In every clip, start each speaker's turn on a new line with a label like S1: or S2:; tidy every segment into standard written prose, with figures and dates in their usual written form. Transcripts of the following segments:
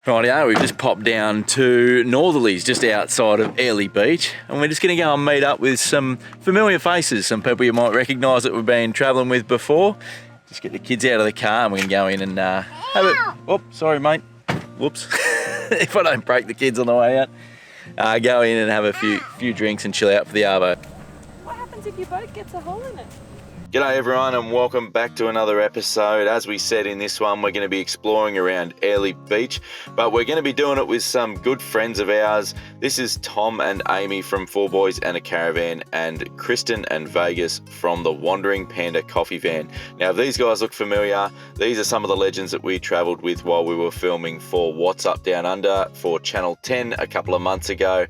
S1: Rightio, we've just popped down to Northerlies, just outside of Airlie Beach, and we're just going to go and meet up with some familiar faces, some people you might recognise that we've been travelling with before. Just get the kids out of the car and we can go in and have it. Oh, sorry mate. Whoops. If I don't break the kids on the way out. Go in and have a few drinks and chill out for the arvo.
S2: What happens if your boat gets a hole in it?
S1: G'day everyone and welcome back to another episode. As we said in this one, we're going to be exploring around Airlie Beach, but we're going to be doing it with some good friends of ours. This is Tom and Amy from 4 Boys and a Caravan, and Kristen and Vegas from the Wandering Panda Coffee Van. Now, if these guys look familiar, these are some of the legends that we travelled with while we were filming for What's Up Down Under for Channel 10 a couple of months ago.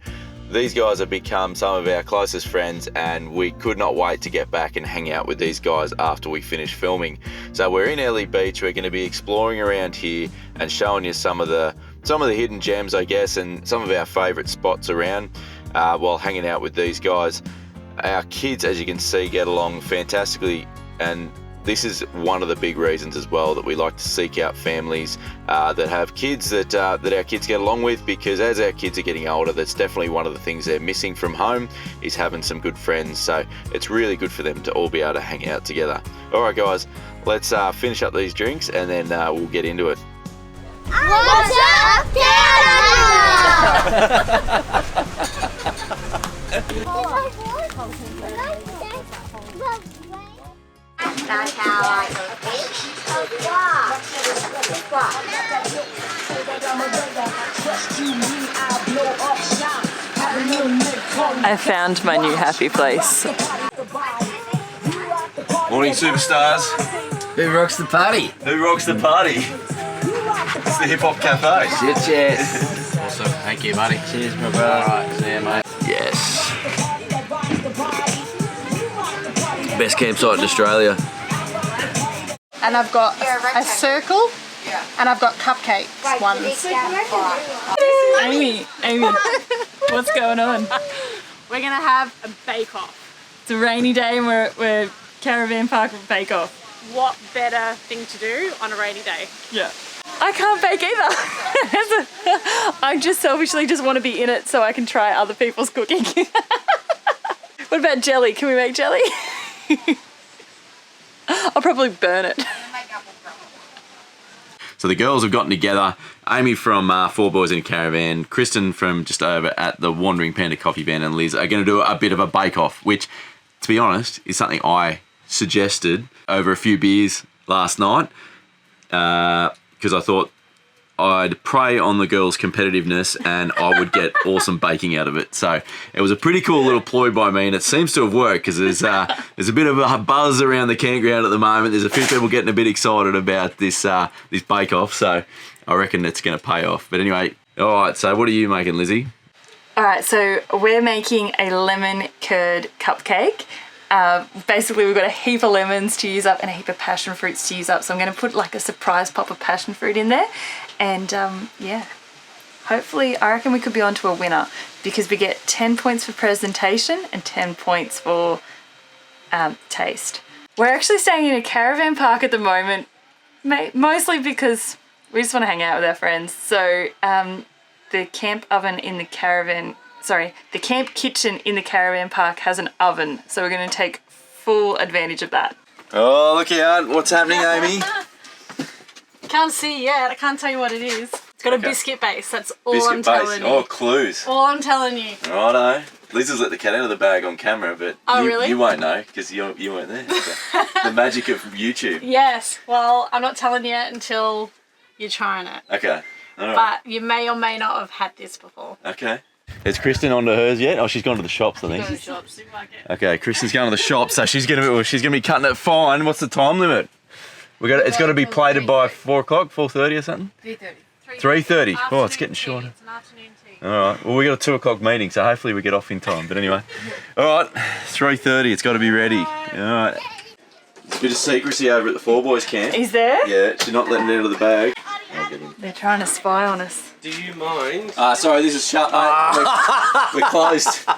S1: These guys have become some of our closest friends and we could not wait to get back and hang out with these guys after we finish filming. So we're in Airlie Beach, we're going to be exploring around here and showing you some of the hidden gems, I guess, and some of our favourite spots around while hanging out with these guys. Our kids, as you can see, get along fantastically, and this is one of the big reasons as well that we like to seek out families that have kids that our kids get along with, because as our kids are getting older, that's definitely one of the things they're missing from home, is having some good friends. So it's really good for them to all be able to hang out together. All right guys, let's finish up these drinks and then we'll get into it.
S3: What's up, That's how I
S2: I found my new happy place.
S1: Morning superstars.
S4: Who rocks the party?
S1: Who rocks the party? It's the Hip Hop Cafe.
S4: Shit, cheers. Awesome, thank you, buddy. Cheers, my brother. Alright, see you, mate.
S1: Yes. Best campsite in Australia.
S5: And I've got a circle, and I've got cupcake ones.
S2: Amy, what's going on?
S5: We're gonna have a bake-off.
S2: It's a rainy day and we're Caravan Park Bake Off.
S5: What better thing to do on a rainy day?
S2: Yeah. I can't bake either. I just selfishly just want to be in it so I can try other people's cooking. What about jelly? Can we make jelly? I'll probably burn it.
S1: So the girls have gotten together. Amy from 4 Boys in a Caravan, Kristen from just over at the Wandering Panda Coffee Van, and Liz are going to do a bit of a bake-off, which, to be honest, is something I suggested over a few beers last night because I thought I'd prey on the girls' competitiveness and I would get awesome baking out of it. So it was a pretty cool little ploy by me, and it seems to have worked because there's a bit of a buzz around the campground at the moment. There's a few people getting a bit excited about this bake-off, so I reckon it's going to pay off. But anyway, all right, so what are you making, Lizzie?
S2: All right, so we're making a lemon curd cupcake. Basically, we've got a heap of lemons to use up and a heap of passion fruits to use up. So I'm going to put like a surprise pop of passion fruit in there. And yeah, hopefully I reckon we could be onto a winner because we get 10 points for presentation and 10 points for taste. We're actually staying in a caravan park at the moment, mostly because we just want to hang out with our friends. So the camp oven in the caravan, the camp kitchen in the caravan park has an oven. So we're going to take full advantage of that.
S1: Oh, look out. What's happening, Amy?
S5: Can't see yet. I can't tell you what it is. It's got a biscuit base. That's all
S1: Biscuit
S5: I'm telling
S1: base.
S5: you.
S1: Oh, clues.
S5: All I'm telling you.
S1: Righto. Liz has let the cat out of the bag on camera, but
S5: really?
S1: You won't know because you weren't there. So. The magic of YouTube.
S5: Yes. Well, I'm not telling you until you're trying it.
S1: Okay. All right.
S5: But you may or may not have had this before.
S1: Okay. Is Kristen onto hers yet? Oh, she's gone to the shops, I think.
S5: Go to the shops, supermarket.
S1: Okay, Kristen's going to the shops, so she's gonna be cutting it fine. What's the time limit? It's got to be plated by 4 o'clock, 4:30 or something.
S5: 3:30.
S1: 3:30. Oh, it's getting shorter.
S5: It's an afternoon tea.
S1: All right. Well, we got a 2 o'clock meeting, so hopefully we get off in time. But anyway, all right, 3:30. It's got to be ready. All right. There's a bit of secrecy over at the 4 Boys camp.
S2: Is there?
S1: Yeah, she's not letting it out of the bag.
S2: They're trying to spy on us.
S4: Do you mind?
S1: Sorry, this is shut, mate. We're closed.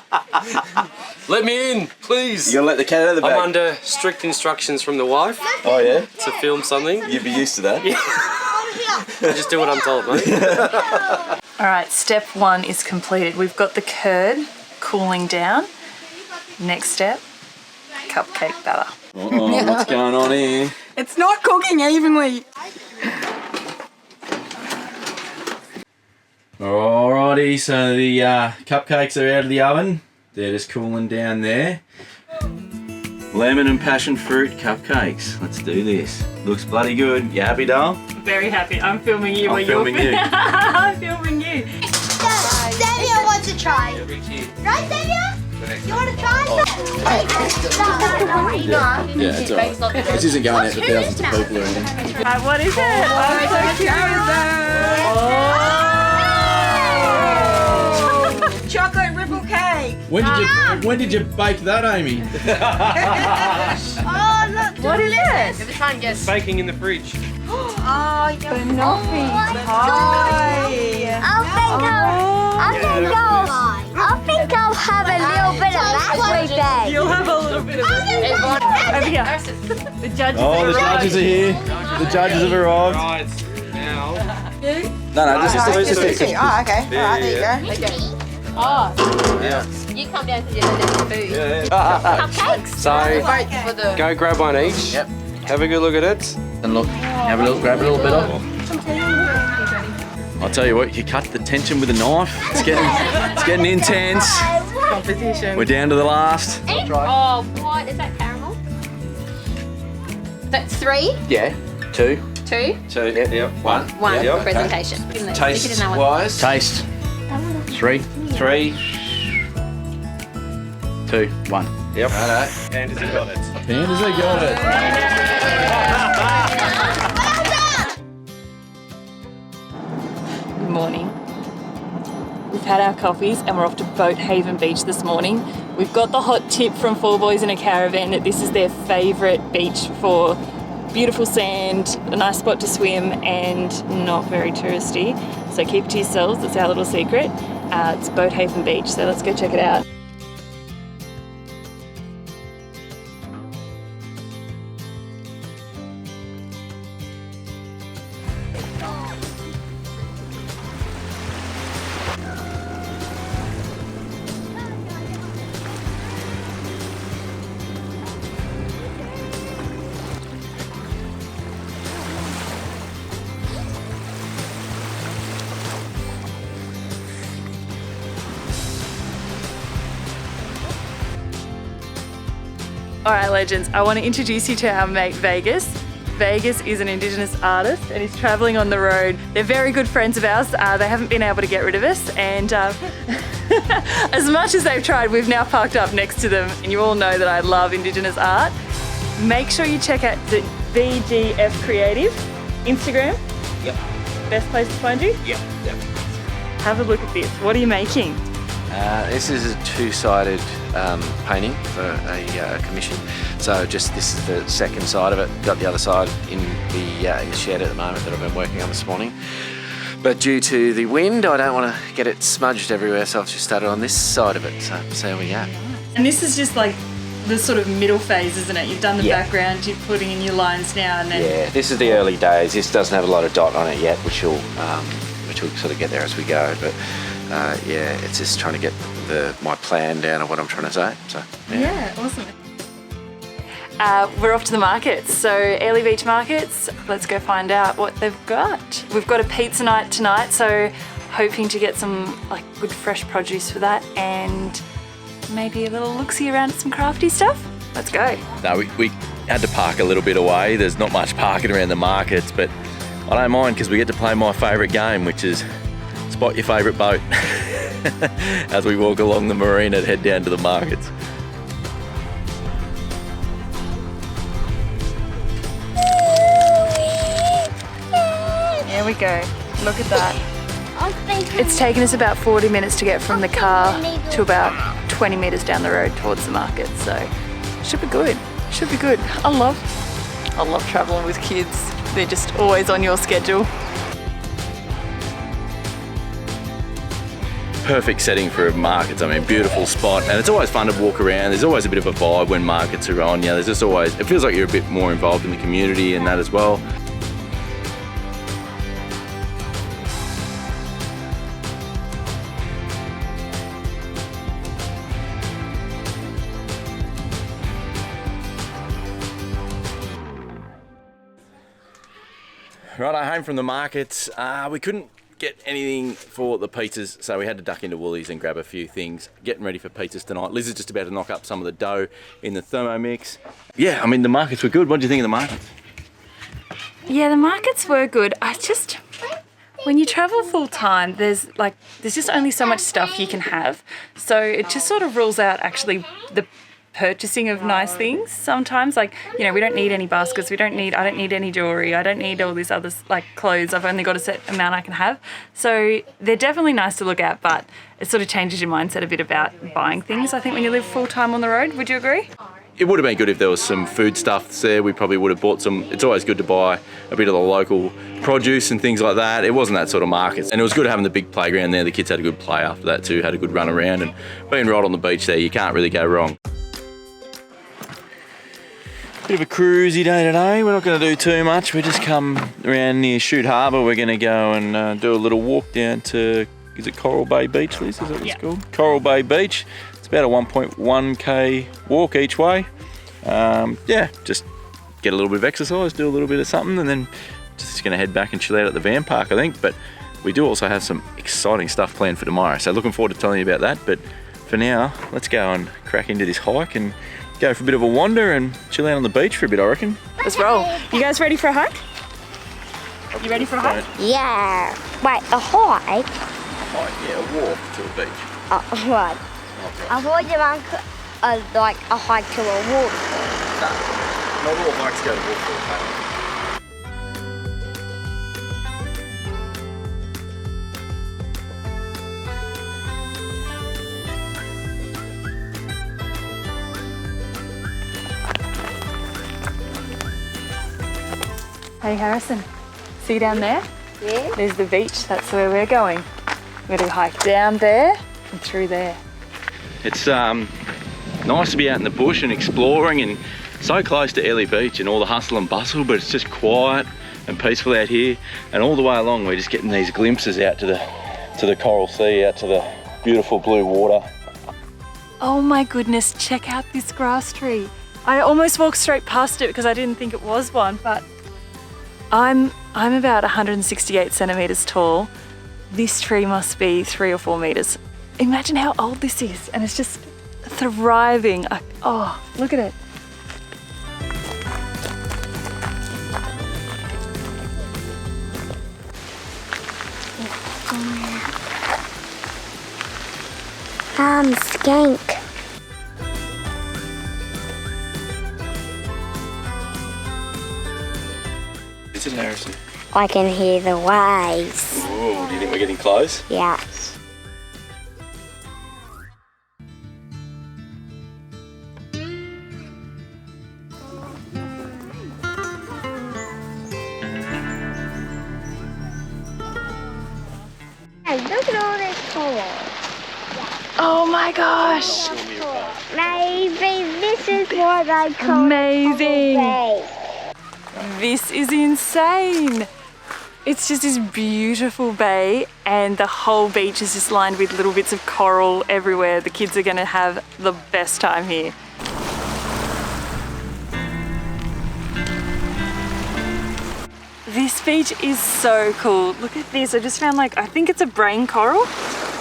S4: Let me in, please.
S1: You gotta let the cat out of the bag.
S4: I'm under strict instructions from the wife
S1: Oh yeah?
S4: to film something.
S1: You'd be used to that.
S4: Yeah.
S6: Just do what I'm told, mate.
S2: All right, step 1 is completed. We've got the curd cooling down. Next step, cupcake batter.
S1: What's going on here?
S5: It's not cooking evenly.
S1: Alrighty, so the cupcakes are out of the oven. They're just cooling down there. Lemon and passion fruit cupcakes. Let's do this. Looks bloody good. You happy, doll?
S2: Very happy. I'm filming you.
S1: I'm filming you.
S2: I'm filming you.
S3: Xavier wants to try. Right, Xavier? You want to try?
S1: Yeah, it's alright. This isn't going out to thousands of people or anything.
S2: What is it? I'm so curious.
S5: Chocolate ripple cake.
S1: When did you bake that, Amy?
S3: Oh, look.
S2: What is it?
S5: Never try and guess.
S6: Baking in the fridge.
S3: Oh, you're
S2: Banoffee.
S3: I think I'll have a little bit of raspberry bag.
S2: You'll have a little bit of it. Over here. The judges
S1: Oh, the
S2: have arrived.
S1: judges are here. The judges have arrived.
S6: Right, now.
S1: No, just
S5: Oh, okay. Alright, there you go.
S7: You come down to the food.
S3: Cupcakes?
S6: So, go grab one each.
S4: Yep.
S6: Have a good look at it.
S4: And look, grab a little bit off.
S1: I'll tell you what, you cut the tension with a knife. It's getting intense.
S2: Competition.
S1: We're down to the last.
S7: Oh, what? Is that caramel? That's 3,
S4: Yeah, 2.
S7: 2,
S6: 2. Yep.
S4: 1.
S7: 1
S6: Yep.
S7: for presentation.
S6: Taste wise.
S4: Taste. 3,
S6: 3.
S4: 2, 1.
S6: Yep.
S4: Righto.
S6: And has it got it?
S1: Pandas, they got it.
S2: Good morning. We've had our coffees and we're off to Boat Haven Beach this morning. We've got the hot tip from 4 Boys in a Caravan that this is their favourite beach for beautiful sand, a nice spot to swim and not very touristy. So keep it to yourselves, it's our little secret. It's Boat Haven Beach, so let's go check it out. Alright legends, I want to introduce you to our mate Vegas. Vegas is an Indigenous artist and he's travelling on the road. They're very good friends of ours. They haven't been able to get rid of us and as much as they've tried, we've now parked up next to them and you all know that I love Indigenous art. Make sure you check out the VGF Creative Instagram.
S4: Yep.
S2: Best place to find you?
S4: Yep.
S2: Have a look at this. What are you making?
S6: This is a two-sided painting for a commission. So just this is the second side of it. Got the other side in the shed at the moment that I've been working on this morning. But due to the wind, I don't want to get it smudged everywhere, so I've just started on this side of it. So there we go.
S2: And this is just like the sort of middle phase, isn't it? You've done the
S6: Yeah.
S2: background, you're putting in your lines now and then.
S6: Yeah, this is the early days. This doesn't have a lot of dot on it yet, which will sort of get there as we go. But yeah, it's just trying to get my plan down of what I'm trying to say. So
S2: Yeah, awesome. We're off to the markets, so Airlie Beach markets. Let's go find out what they've got. We've got a pizza night tonight, so hoping to get some like good fresh produce for that and maybe a little look-see around at some crafty stuff. Let's go.
S1: No, we had to park a little bit away. There's not much parking around the markets, but I don't mind because we get to play my favourite game, which is spot your favourite boat as we walk along the marina and head down to the markets.
S2: Here we go. Look at that. It's taken us about 40 minutes to get from the car to about 20 metres down the road towards the market, so should be good. Should be good. I love travelling with kids. They're just always on your schedule.
S1: Perfect setting for markets. I mean, beautiful spot, and it's always fun to walk around. There's always a bit of a vibe when markets are on. There's just always, it feels like you're a bit more involved in the community and that as well. Right, home from the markets. We couldn't get anything for the pizzas, so we had to duck into Woolies and grab a few things. Getting ready for pizzas tonight. Liz is just about to knock up some of the dough in the Thermomix. Yeah, I mean, the markets were good. What do you think of the markets?
S2: Yeah, the markets were good. When you travel full time, there's just only so much stuff you can have. So it just sort of rules out actually the purchasing of nice things sometimes. Like, you know, we don't need any baskets, I don't need any jewelry, I don't need all these other like clothes. I've only got a set amount I can have. So they're definitely nice to look at, but it sort of changes your mindset a bit about buying things, I think, when you live full time on the road. Would you agree?
S1: It would have been good if there was some food stuff there. We probably would have bought some. It's always good to buy a bit of the local produce and things like that. It wasn't that sort of market. And it was good having the big playground there. The kids had a good play after that too, had a good run around, and being right on the beach there, you can't really go wrong. Bit of a cruisy day today. We're not going to do too much. We just come around near Shute Harbour. We're going to go and do a little walk down to, is it Coral Bay Beach, Liz? Is that what it's called? Coral Bay Beach. About a 1.1k walk each way. Yeah, just get a little bit of exercise, do a little bit of something, and then just going to head back and chill out at the van park, I think. But we do also have some exciting stuff planned for tomorrow, so looking forward to telling you about that. But for now, let's go and crack into this hike and go for a bit of a wander and chill out on the beach for a bit, I reckon.
S2: Let's roll. You guys ready for a hike? You ready for a hike?
S3: Yeah. Wait, a hike?
S1: Hike, yeah, a walk to a beach.
S3: Right. I thought you meant like a hike to a walk.
S1: No, not all hikes go to walk to a beach.
S2: Hey Harrison, see down there?
S3: Yeah.
S2: There's the beach, that's where we're going. We're going to hike down there and through there.
S1: It's nice to be out in the bush and exploring, and so close to Airlie Beach and all the hustle and bustle, but it's just quiet and peaceful out here. And all the way along we're just getting these glimpses out to the coral sea, out to the beautiful blue water.
S2: Oh my goodness, check out this grass tree. I almost walked straight past it because I didn't think it was one, but I'm about 168 centimetres tall. This tree must be 3 or 4 metres. Imagine how old this is, and it's just thriving. Oh, look at it.
S3: Skank.
S1: Is it Harrison?
S3: I can hear the waves.
S1: Ooh, do you think we're getting close?
S3: Yes. Look at all this coral.
S2: Oh my gosh.
S3: Maybe this is what I call
S2: Amazing.
S3: Coral Bay.
S2: This is insane. It's just this beautiful bay, and the whole beach is just lined with little bits of coral everywhere. The kids are going to have the best time here. This beach is so cool. Look at this. I just found, like, I think it's a brain coral.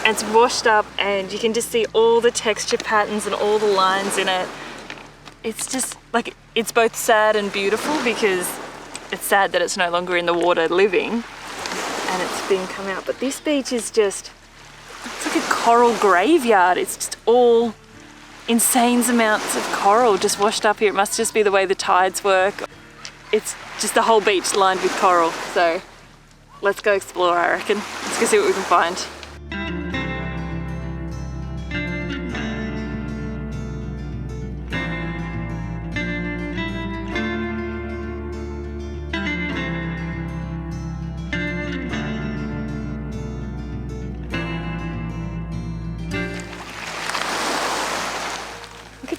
S2: And it's washed up, and you can just see all the texture patterns and all the lines in it. It's just like, it's both sad and beautiful, because it's sad that it's no longer in the water living and it's been come out. But this beach is just, it's like a coral graveyard. It's just all insane amounts of coral just washed up here. It must just be the way the tides work. It's just the whole beach lined with coral. So let's go explore, I reckon. Let's go see what we can find.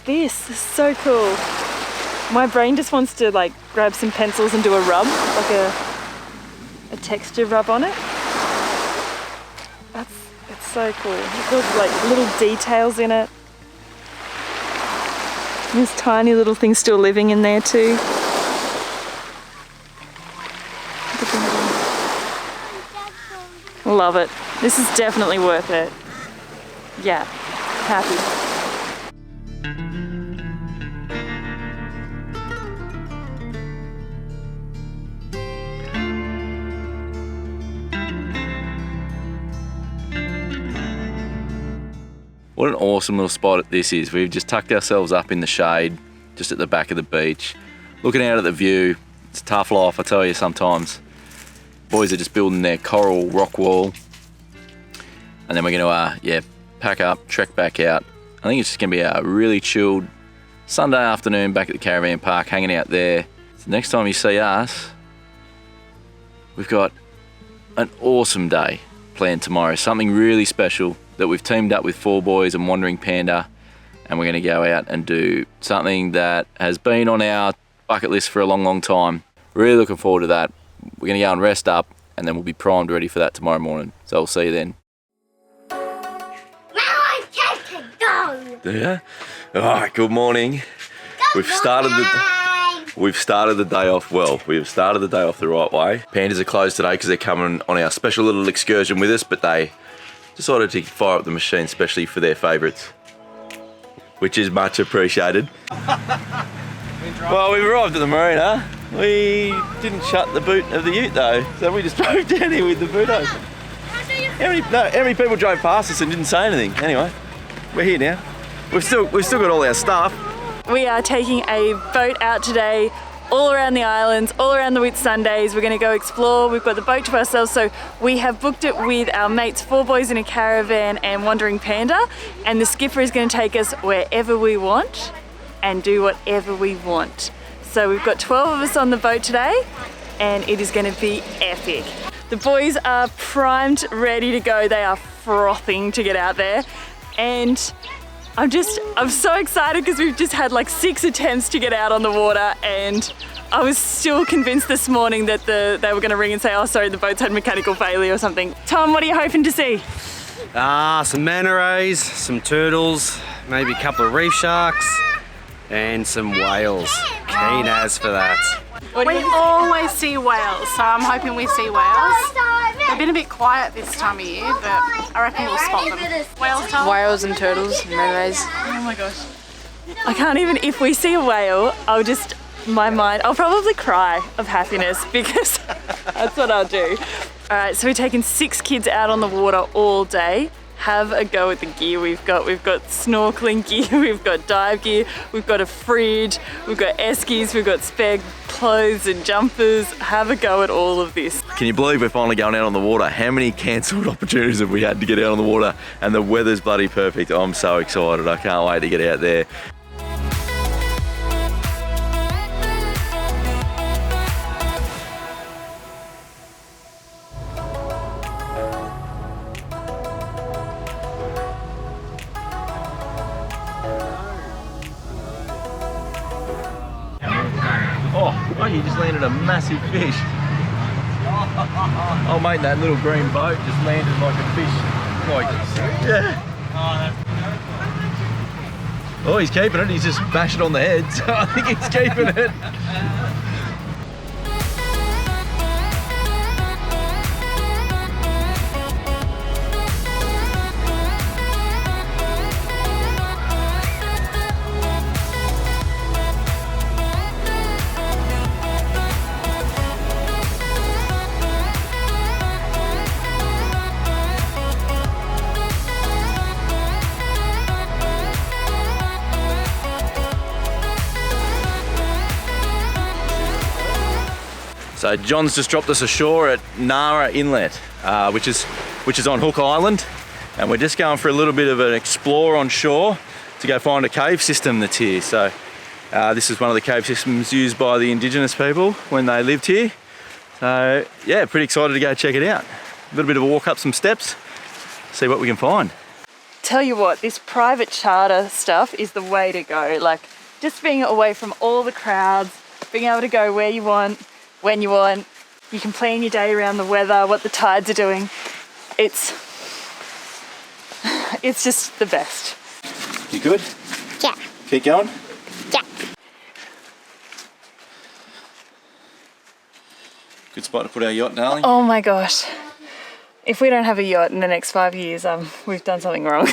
S2: This is so cool. My brain just wants to like grab some pencils and do a rub, like a texture rub on it. It's so cool. There's like little details in it. There's tiny little things still living in there too. Look at them. Love it. This is definitely worth it. Yeah, happy.
S1: What an awesome little spot this is. We've just tucked ourselves up in the shade, just at the back of the beach, looking out at the view. It's a tough life, I tell you, sometimes. Boys are just building their coral rock wall. And then we're gonna, pack up, trek back out. I think it's just gonna be a really chilled Sunday afternoon back at the Caravan Park, hanging out there. So next time you see us, we've got an awesome day planned tomorrow. Something really special that we've teamed up with 4Boys and Wandering Panda, and we're gonna go out and do something that has been on our bucket list for a long, long time. Really looking forward to that. We're gonna go and rest up, and then we'll be primed ready for that tomorrow morning. So I'll see you then. Yeah. All right. Good morning. We've started the day off well. We've started the day off the right way. Pandas are closed today because they're coming on our special little excursion with us, but they decided to fire up the machine specially for their favourites, which is much appreciated. Well, we've arrived at the marina. We didn't shut the boot of the ute though, so we just drove down here with the boot open. How many people drove past us and didn't say anything? Anyway, we're here now. We've still got all our stuff.
S2: We are taking a boat out today, all around the islands, all around the Whitsundays. We're going to go explore. We've got the boat to ourselves, so we have booked it with our mates 4Boys in a Caravan and Wandering Panda, and the skipper is going to take us wherever we want and do whatever we want. So we've got 12 of us on the boat today, and it is going to be epic. The boys are primed, ready to go. They are frothing to get out there, and I'm so excited because we've just had like 6 attempts to get out on the water, and I was still convinced this morning that they were going to ring and say, oh sorry, the boat's had mechanical failure or something. Tom, what are you hoping to see?
S8: Some manta rays, some turtles, maybe a couple of reef sharks, and some whales. Keen as for that.
S5: We always see whales, so I'm hoping we see whales. They've been a bit quiet this time of year, but I reckon we'll spot them. Whales, Tom?
S7: Whales and turtles and manta rays.
S2: Oh my gosh. I can't even, if we see a whale, I'll probably cry of happiness because that's what I'll do. All right, so we're taking 6 kids out on the water all day. Have a go at the gear we've got. We've got snorkeling gear, we've got dive gear, we've got a fridge, we've got eskies, we've got spare clothes and jumpers. Have a go at all of this.
S1: Can you believe we're finally going out on the water? How many cancelled opportunities have we had to get out on the water? And the weather's bloody perfect. I'm so excited. I can't wait to get out there. Oh, you just landed a massive fish. Oh mate, that little green boat just landed like a fish. Yeah. Oh, he's keeping it. He's just bashed it on the head, so I think he's keeping it. So John's just dropped us ashore at Nara Inlet, which is on Hook Island, and we're just going for a little bit of an explore on shore to go find a cave system that's here. So this is one of the cave systems used by the Indigenous people when they lived here. So yeah, pretty excited to go check it out. A little bit of a walk up some steps, see what we can find.
S2: Tell you what, this private charter stuff is the way to go. Like, just being away from all the crowds, being able to go where you want, when you want. You can plan your day around the weather, what the tides are doing. It's just the best.
S1: You good?
S3: Yeah.
S1: Keep going?
S3: Yeah.
S1: Good spot to put our yacht, darling.
S2: Oh my gosh. if we don't have a yacht in the next 5 years, we've done something wrong.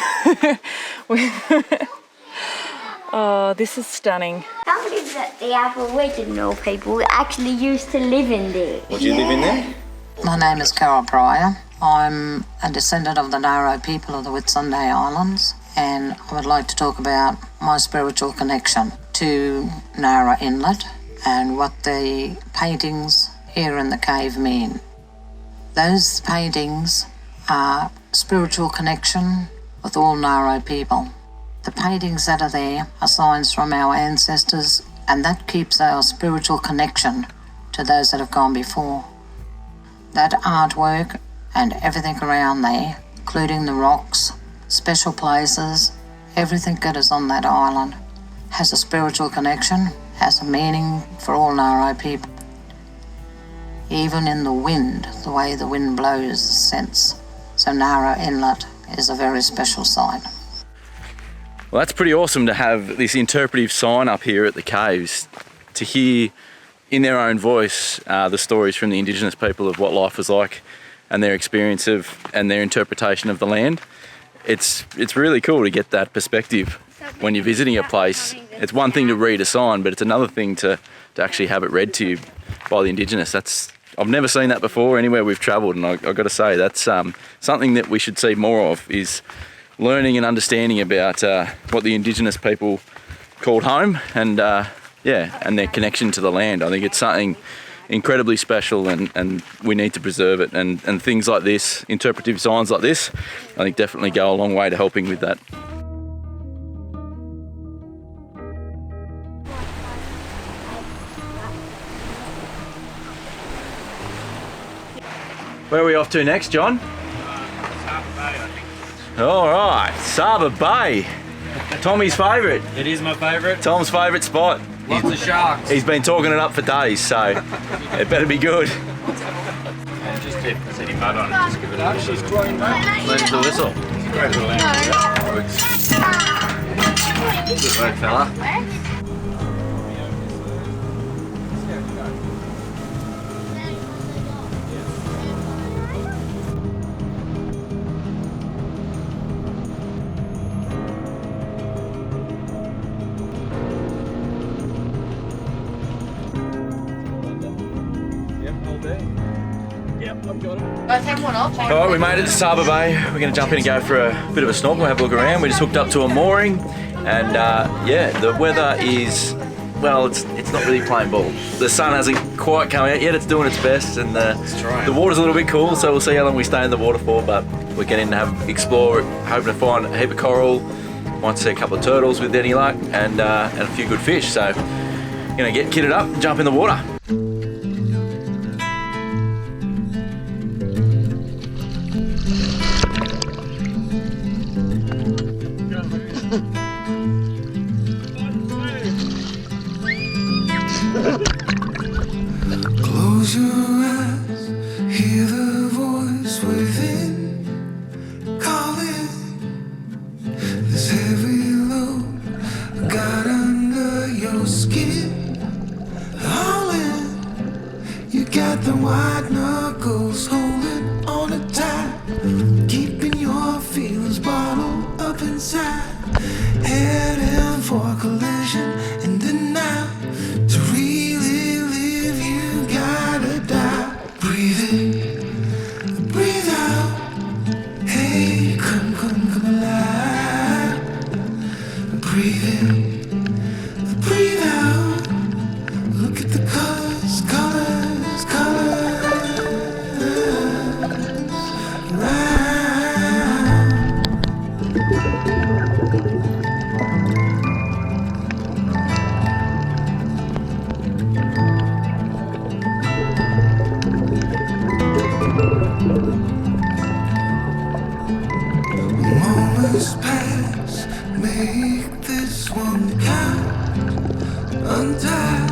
S2: Oh, this is stunning.
S3: I believe that the Aboriginal people actually used to live in there.
S1: Would you live in there?
S9: My name is Carol Pryor. I'm a descendant of the Nara people of the Whitsunday Islands, and I would like to talk about my spiritual connection to Nara Inlet and what the paintings here in the cave mean. Those paintings are spiritual connection with all Nara people. The paintings that are there are signs from our ancestors, and that keeps our spiritual connection to those that have gone before. That artwork and everything around there, including the rocks, special places, everything that is on that island has a spiritual connection, has a meaning for all Nara people. Even in the wind, the way the wind blows is sense. So Nara Inlet is a very special site.
S1: Well, that's pretty awesome to have this interpretive sign up here at the caves, to hear in their own voice the stories from the Indigenous people of what life was like and their experience of and their interpretation of the land. It's really cool to get that perspective when you're visiting a place. It's one thing to read a sign, but it's another thing to actually have it read to you by the Indigenous. I've never seen that before anywhere we've travelled, and I've got to say that's something that we should see more of, is learning and understanding about what the Indigenous people called home, and their connection to the land. I think it's something incredibly special, and we need to preserve it. And things like this, interpretive signs like this, I think definitely go a long way to helping with that. Where are we off to next, John? All right, Saba Bay. Tommy's favourite.
S8: It is my favourite.
S1: Tom's favourite spot.
S8: Lots of sharks.
S1: He's been talking it up for days, so it better be good.
S4: Just if there's any mud on it, just give it a whistle.
S8: Lends the whistle.
S4: Great little angle.
S8: Good work, fella.
S1: All right, we made it to Saba Bay. We're going to jump in and go for a bit of a snorkel, have a look around. We just hooked up to a mooring, and the weather is, well, it's not really playing ball. The sun hasn't quite come out yet. It's doing its best, and the water's a little bit cool, so we'll see how long we stay in the water for. But we're getting to explore, hoping to find a heap of coral. Might see a couple of turtles with any luck, and a few good fish. So, going to get kitted up and jump in the water.
S10: Close your eyes, hear the voice within, calling. This heavy load got under your skin, hauling. You got the white knuckles holding on it tight, keeping your feelings bottled up inside. Heading for collision and denial. To really live, you gotta die. Breathe in, breathe out. Hey, come alive. Breathe in, breathe out. Look at the colors, colors, colors. Right. Moments pass, make this one count. Untie.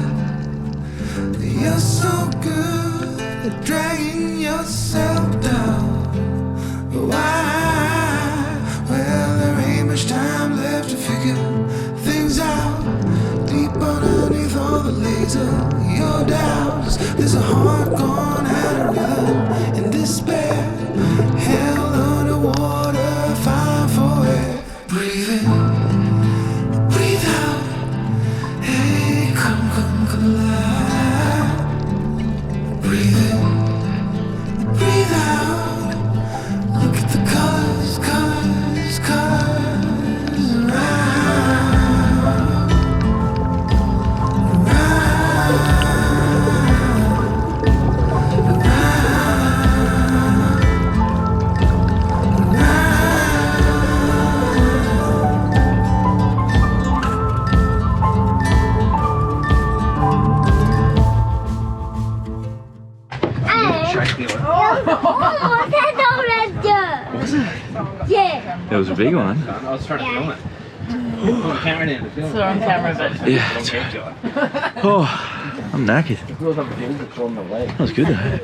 S10: You're so good at dragging yourself down. Why? Well, there ain't much time left to figure things out. Deep underneath all the layers of your doubts, there's a heart gone out of rhythm in despair.
S3: Yeah.
S1: That was a big one.
S4: I was trying to film it. Put the camera down to film
S2: So on camera, but
S1: Yeah. Oh, I'm knackered. That was good though.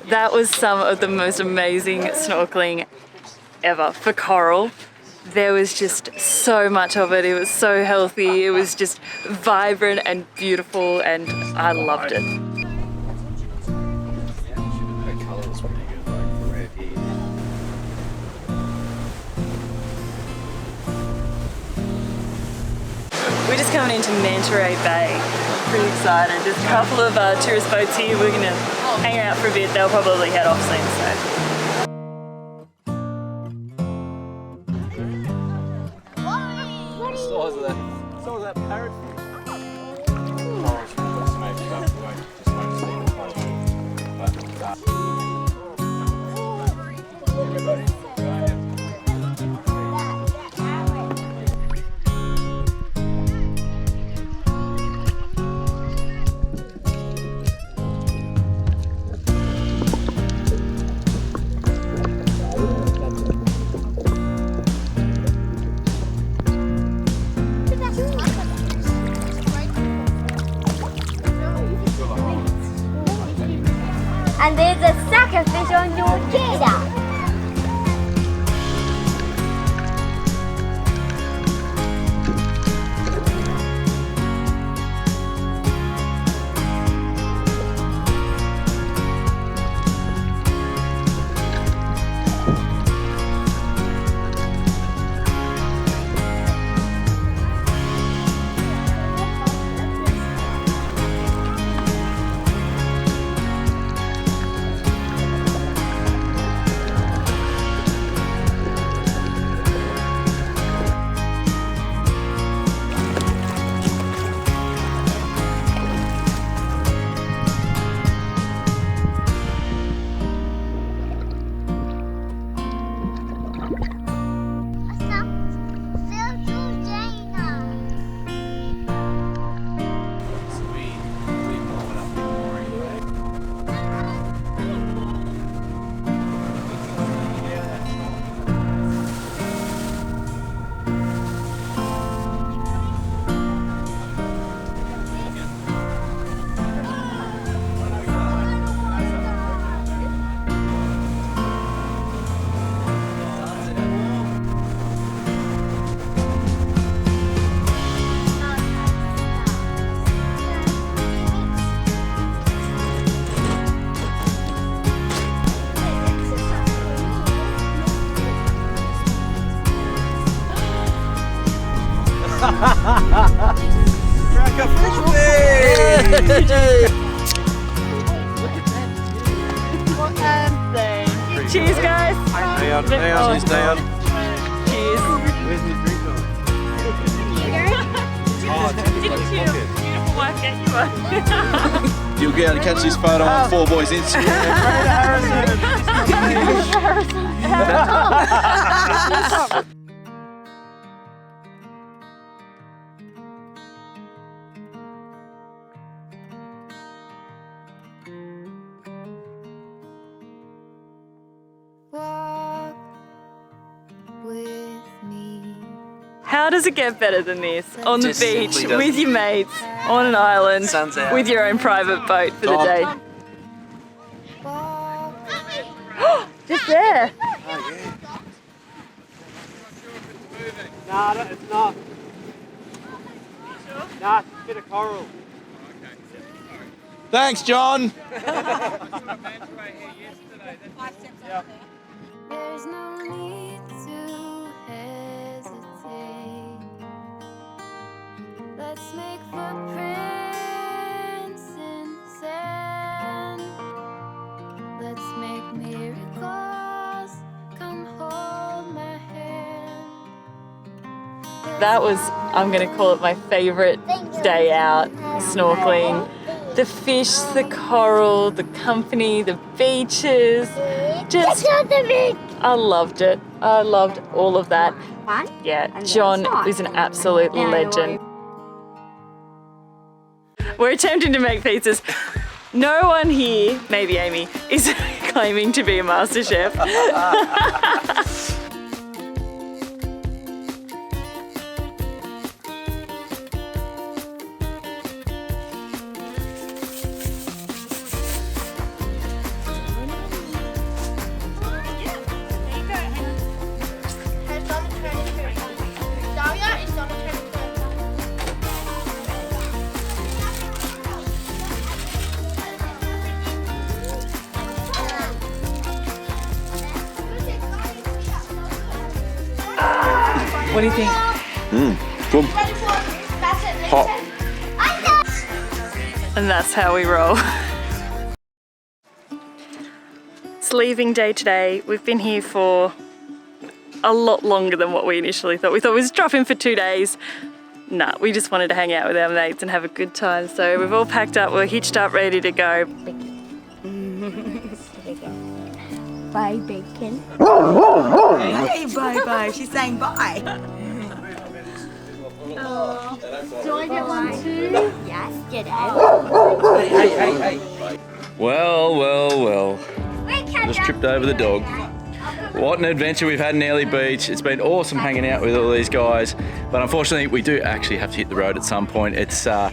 S2: that was some of the most amazing snorkeling ever for coral. There was just so much of it. It was so healthy. It was just vibrant and beautiful, and I loved it. We're just coming into Manta Ray Bay. Pretty excited. There's a couple of tourist boats here. We're gonna hang out for a bit. They'll probably head off soon, so.
S3: And there's a suckerfish on your gator.
S8: Crack a fish
S2: Cheers, guys.
S8: Stay on, stay on, stay on.
S2: Cheers.
S8: Where's my drink on?
S2: Didn't you? Beautiful wife get you one.
S1: You'll be able to catch this photo on 4 Boys Instagram.
S3: Walk with me.
S2: How does it get better than this? On the
S6: Just
S2: beach,
S6: simply doesn't.
S2: with your mates, on an island,
S6: Sun's out.
S2: with your own private boat for the day. Just there.
S8: Nah, it's not. Nah, it's a bit of coral.
S1: Thanks, John.
S3: There's no need to hesitate. Let's make footprints in sand. Let's make miracles. Come hold my hand.
S2: That was, I'm going to call it my favourite day out snorkeling. The fish, the coral, the company, the beaches. Just, I loved it. I loved all of that. Yeah, John is an absolute legend. We're attempting to make pizzas. No one here, maybe Amy, is claiming to be a master chef. What do you think?
S1: Good. Hot.
S2: And that's how we roll. It's leaving day today. We've been here for a lot longer than what we initially thought. We thought we'd just drop in for 2 days. Nah, we just wanted to hang out with our mates and have a good time. So we've all packed up, we're hitched up, ready to go.
S3: Bye, bacon.
S11: Hey, bye-bye. She's saying bye.
S3: Do I get one too? Yes, get out.
S1: Hey. Well. Just tripped over the dog. What an adventure we've had in Airlie Beach. It's been awesome hanging out with all these guys, but unfortunately we do actually have to hit the road at some point. It's a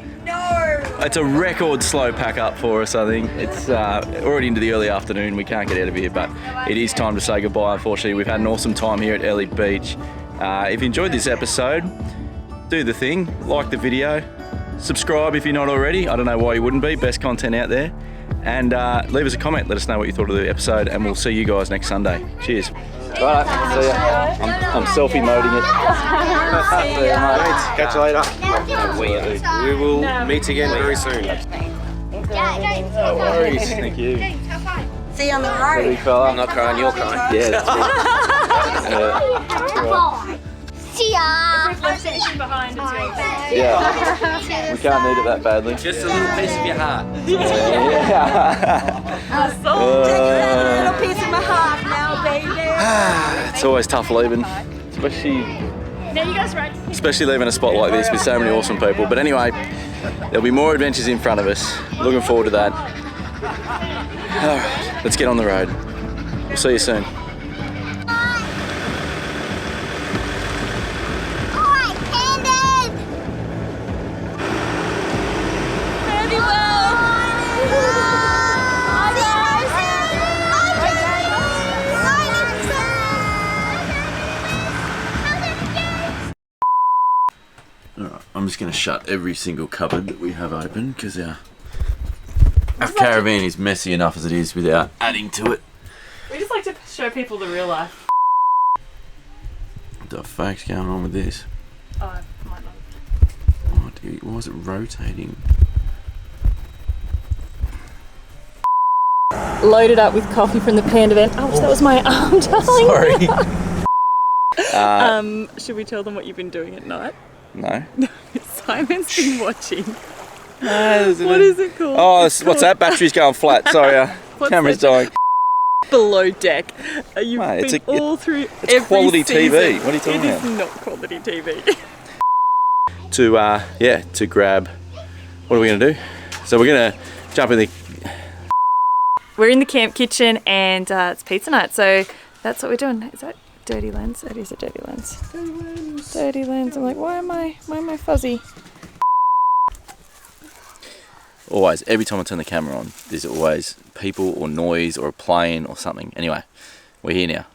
S1: record slow pack up for us, I think. It's already into the early afternoon. We can't get out of here, but it is time to say goodbye. Unfortunately, we've had an awesome time here at Airlie Beach. If you enjoyed this episode, do the thing, like the video, subscribe if you're not already. I don't know why you wouldn't be, best content out there. And leave us a comment, let us know what you thought of the episode, and we'll see you guys next Sunday. Cheers. Right, see ya. I'm selfie-moding it.
S8: See ya, mates. Catch you later. We will meet again very soon.
S1: No worries, thank you.
S11: See you on the road.
S6: I'm not crying, you're crying.
S1: Yeah, that's
S3: Bye. See ya.
S2: Behind as well.
S1: Yeah, we can't need it that badly.
S6: Just a little piece of your heart.
S11: Take a little piece of my heart now, baby.
S1: It's always tough leaving, especially leaving a spot like this with so many awesome people. But anyway, there'll be more adventures in front of us. Looking forward to that. All right, let's get on the road. We'll see you soon. I'm just going to shut every single cupboard that we have open because our caravan is messy enough as it is without adding to it.
S2: We just like to show people the real life.
S1: What the fuck's going on with this?
S2: Oh, I might not.
S1: Oh, dude, why is it rotating?
S2: Loaded up with coffee from the Panda Van. Ouch, that was my arm, darling.
S1: Sorry.
S2: Should we tell them what you've been doing at night?
S1: No.
S2: Simon's been watching.
S1: What
S2: is it called?
S1: Oh, what's that? Battery's going flat. Sorry, camera's dying.
S2: Below Deck. You've
S1: Mate,
S2: been all through
S1: it's
S2: every
S1: quality
S2: season.
S1: TV. What are you talking about?
S2: It is not quality TV.
S1: to grab. What are we gonna do? So we're gonna jump in the.
S2: We're in the camp kitchen and it's pizza night, so that's what we're doing. Is that dirty lens? It is a dirty lens. Dirty lens. I'm like, why am I fuzzy?
S1: Always, every time I turn the camera on, there's always people or noise or a plane or something. Anyway, we're here now.